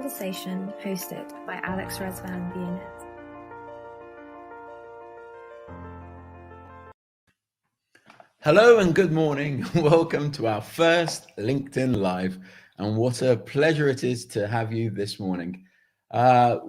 conversation hosted by Alex Resvan Bienet. Hello and good morning. Welcome to our first LinkedIn Live. And what a pleasure it is to have you this morning.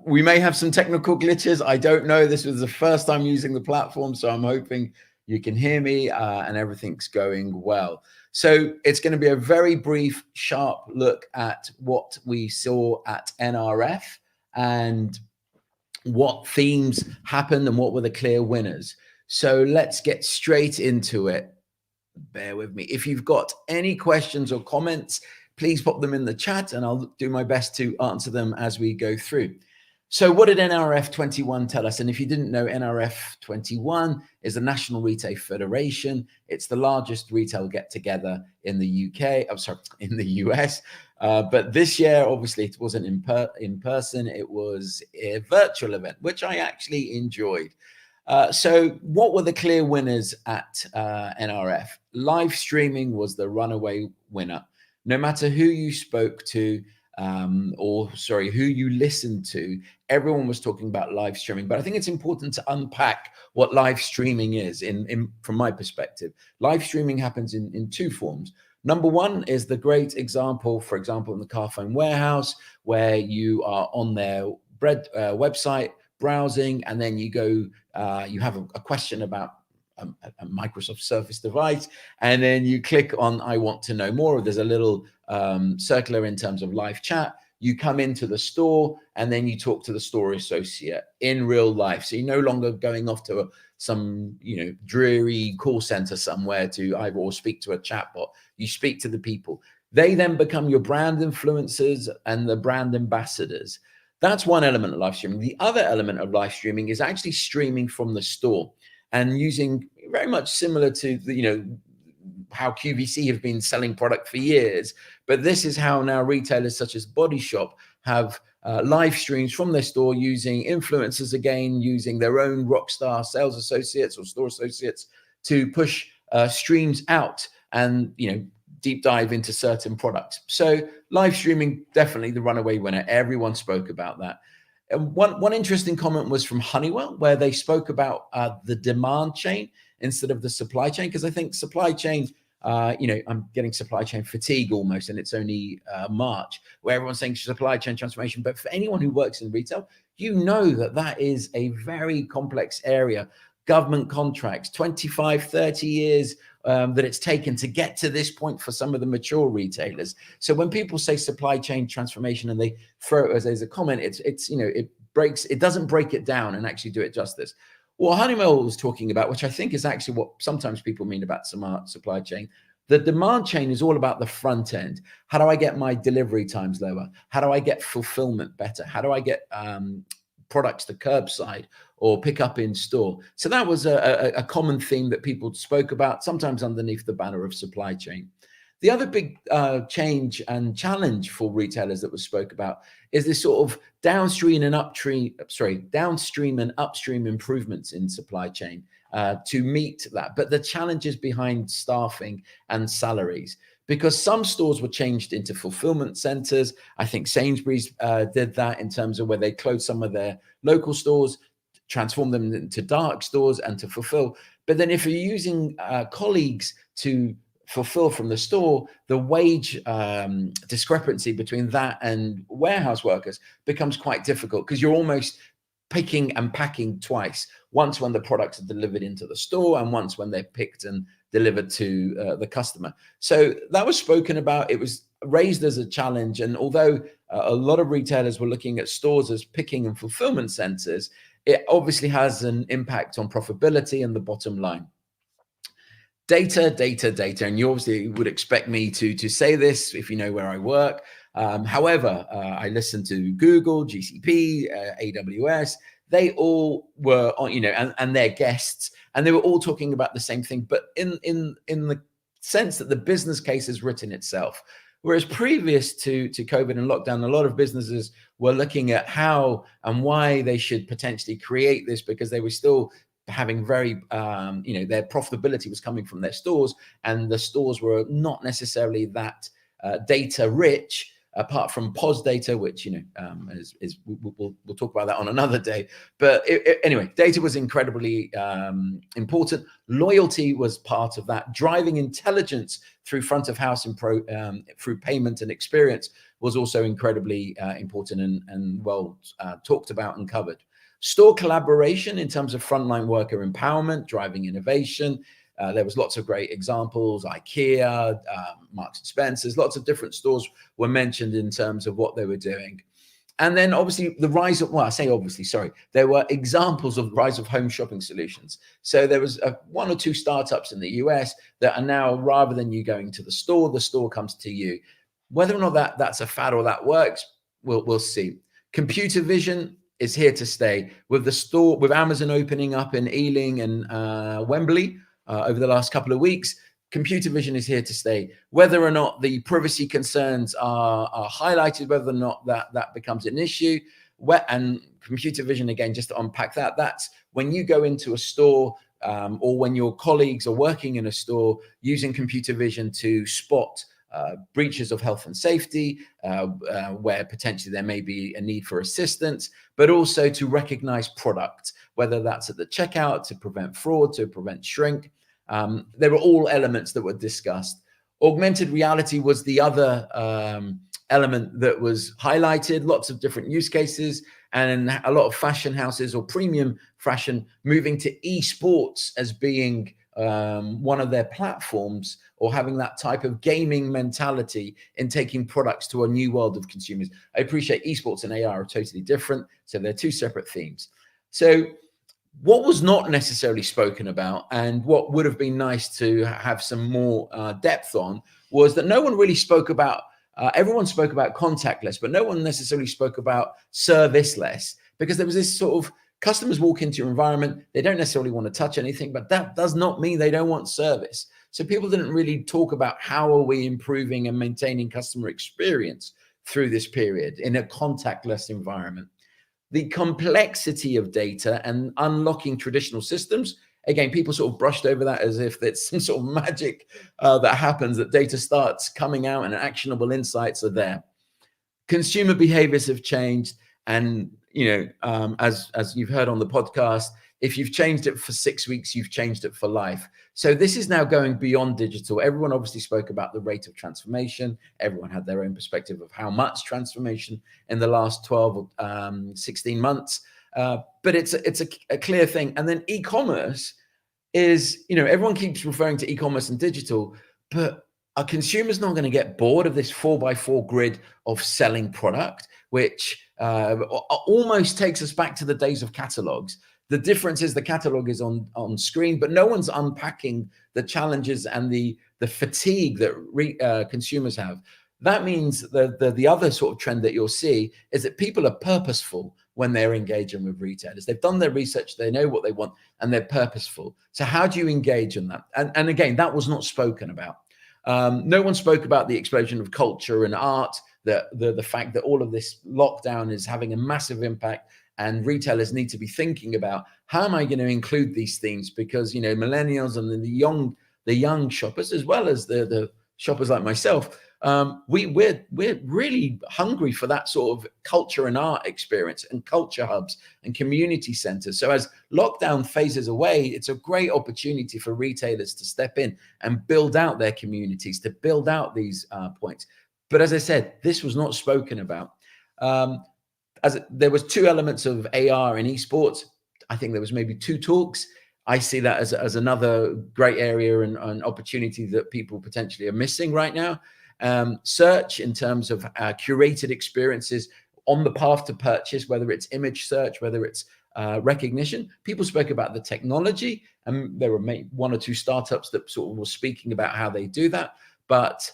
We may have some technical glitches. I don't know. This was the first time using the platform, so I'm hoping you can hear me and everything's going well. So it's going to be a very brief, sharp look at what we saw at NRF and what themes happened and what were the clear winners. So let's get straight into it. Bear with me. If you've got any questions or comments, please pop them in the chat and I'll do my best to answer them as we go through. So what did NRF 21 tell us? And if you didn't know, NRF 21 is the National Retail Federation. It's the largest retail get-together in the UK. I'm sorry, in the US. But this year, obviously, it wasn't in person. It was a virtual event, which I actually enjoyed. So what were the clear winners at NRF? Live streaming was the runaway winner. No matter who you spoke to, who you listened to, everyone was talking about live streaming. But I think it's important to unpack what live streaming is from my perspective. Live streaming happens in two forms. Number one is the great example, for example, in the Carphone Warehouse, where you are on their website, browsing, and then you go, you have a question about a Microsoft Surface device, and then you click on I want to know more. There's a little circular in terms of live chat. You come into the store and then you talk to the store associate in real life. So you're no longer going off to some dreary call center somewhere to either or speak to a chatbot. You speak to the people. They then become your brand influencers and the brand ambassadors. That's one element of live streaming. The other element of live streaming is actually streaming from the store and using very much similar to how QVC have been selling product for years. But this is how now retailers such as Body Shop have live streams from their store using influencers, again, using their own rockstar sales associates or store associates to push streams out and, deep dive into certain products. So live streaming, definitely the runaway winner. Everyone spoke about that. And one interesting comment was from Honeywell, where they spoke about the demand chain instead of the supply chain, because I think supply chain, I'm getting supply chain fatigue almost, and it's only March, where everyone's saying supply chain transformation. But for anyone who works in retail, that is a very complex area. Government contracts, 25, 30 years that it's taken to get to this point for some of the mature retailers. So when people say supply chain transformation and they throw it as a comment, it doesn't break it down and actually do it justice. What Honeywell was talking about, which I think is actually what sometimes people mean about smart supply chain, the demand chain is all about the front end. How do I get my delivery times lower? How do I get fulfillment better? How do I get products to curbside or pick up in store? So that was a common theme that people spoke about, sometimes underneath the banner of supply chain. The other big change and challenge for retailers that was spoke about is this sort of downstream and upstream improvements in supply chain to meet that. But the challenges behind staffing and salaries, because some stores were changed into fulfillment centers. I think Sainsbury's did that in terms of where they closed some of their local stores, transformed them into dark stores and to fulfill. But then if you're using colleagues to fulfill from the store, the wage discrepancy between that and warehouse workers becomes quite difficult, because you're almost picking and packing twice, once when the products are delivered into the store and once when they're picked and delivered to the customer. So that was spoken about. It was raised as a challenge. And although a lot of retailers were looking at stores as picking and fulfillment centers, it obviously has an impact on profitability and the bottom line. Data. And you obviously would expect me to say this if you know where I work. However, I listened to Google, GCP, AWS. They all were on, and their guests, and they were all talking about the same thing, but in the sense that the business case has written itself. Whereas previous to COVID and lockdown, a lot of businesses were looking at how and why they should potentially create this, because they were still having very, their profitability was coming from their stores, and the stores were not necessarily that data rich. apart from POS data, which we'll talk about that on another day. But anyway, data was incredibly important. Loyalty was part of that. Driving intelligence through front of house and through payment and experience was also incredibly important and well talked about and covered. Store collaboration in terms of frontline worker empowerment, driving innovation. There was lots of great examples, IKEA, Marks and Spencer's, lots of different stores were mentioned in terms of what they were doing. And then obviously the rise of, well, I say obviously, sorry, there were examples of the rise of home shopping solutions. So there was one or two startups in the US that are now, rather than you going to the store comes to you. Whether or not that's a fad or that works, we'll see. Computer vision is here to stay. With Amazon opening up in Ealing and Wembley over the last couple of weeks, computer vision is here to stay. Whether or not the privacy concerns are highlighted, whether or not that becomes an issue, and computer vision, again, just to unpack that's when you go into a store or when your colleagues are working in a store using computer vision to spot breaches of health and safety, where potentially there may be a need for assistance, but also to recognize product, whether that's at the checkout, to prevent fraud, to prevent shrink. There were all elements that were discussed. Augmented reality was the other element that was highlighted, lots of different use cases, and a lot of fashion houses or premium fashion moving to esports as being one of their platforms, or having that type of gaming mentality in taking products to a new world of consumers. I appreciate esports and AR are totally different, so they're two separate themes. So what was not necessarily spoken about, and what would have been nice to have some more depth on, was that no one really spoke about, everyone spoke about contactless, but no one necessarily spoke about serviceless, because there was this sort of, customers walk into your environment, they don't necessarily want to touch anything, but that does not mean they don't want service. So people didn't really talk about how are we improving and maintaining customer experience through this period in a contactless environment. The complexity of data and unlocking traditional systems, again, people sort of brushed over that as if it's some sort of magic that happens, that data starts coming out and actionable insights are there. Consumer behaviors have changed, and as you've heard on the podcast, if you've changed it for 6 weeks, you've changed it for life. So this is now going beyond digital. Everyone obviously spoke about the rate of transformation. Everyone had their own perspective of how much transformation in the last 12 or 16 months. But it's a clear thing. And then e-commerce is, everyone keeps referring to e-commerce and digital, but a consumer's not going to get bored of this 4x4 grid of selling product, which almost takes us back to the days of catalogs. The difference is the catalog is on screen, but no one's unpacking the challenges and the fatigue that consumers have. That means the other sort of trend that you'll see is that people are purposeful when they're engaging with retailers. They've done their research, they know what they want, and they're purposeful. So how do you engage in that? And again, that was not spoken about. No one spoke about the explosion of culture and art, the fact that all of this lockdown is having a massive impact, and retailers need to be thinking about, how am I going to include these themes? Because millennials and the young shoppers, as well as the shoppers like myself, we're really hungry for that sort of culture and art experience, and culture hubs and community centers. So as lockdown phases away, it's a great opportunity for retailers to step in and build out their communities, to build out these points. But as I said, this was not spoken about. As there was 2 elements of AR in esports. I think there was maybe 2 talks. I see that as another great area and opportunity that people potentially are missing right now. Search, in terms of curated experiences on the path to purchase, whether it's image search, whether it's recognition. People spoke about the technology, and there were 1 or 2 startups that sort of were speaking about how they do that. But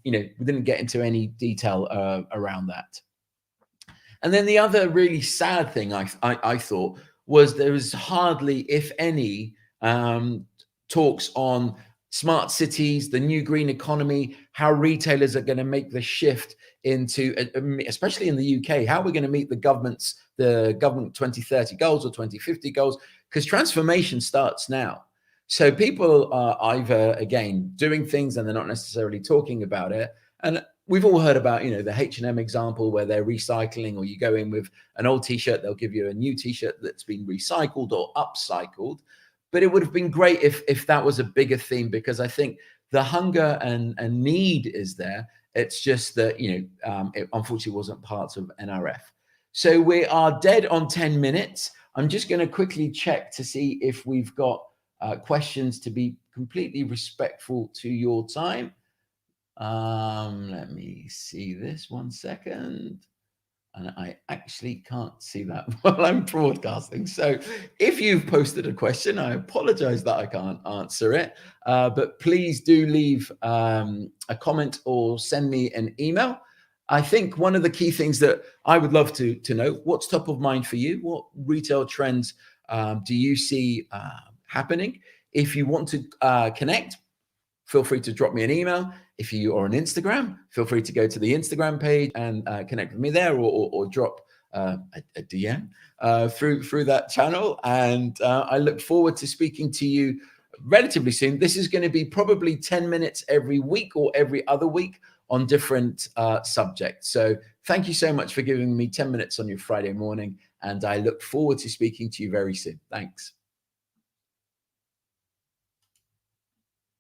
we didn't get into any detail around that. And then the other really sad thing I thought was there was hardly, if any, talks on smart cities, the new green economy, how retailers are going to make the shift into, especially in the UK, how we're going to meet the government 2030 goals or 2050 goals, because transformation starts now. So people are either, again, doing things and they're not necessarily talking about it. And we've all heard about, the H&M example where they're recycling, or you go in with an old t-shirt, they'll give you a new t-shirt that's been recycled or upcycled. But it would have been great if that was a bigger theme, because I think the hunger and need is there. It's just that, it unfortunately wasn't part of NRF. So we are dead on 10 minutes. I'm just going to quickly check to see if we've got questions, to be completely respectful to your time. Let me see this 1 second. And I actually can't see that while I'm broadcasting. So if you've posted a question, I apologize that I can't answer it. But please do leave a comment or send me an email. I think one of the key things that I would love to know, what's top of mind for you? What retail trends do you see happening? If you want to connect, feel free to drop me an email. If you are on Instagram, feel free to go to the Instagram page and connect with me there, or drop a DM through that channel. And I look forward to speaking to you relatively soon. This is going to be probably 10 minutes every week or every other week on different subjects. So thank you so much for giving me 10 minutes on your Friday morning. And I look forward to speaking to you very soon. Thanks.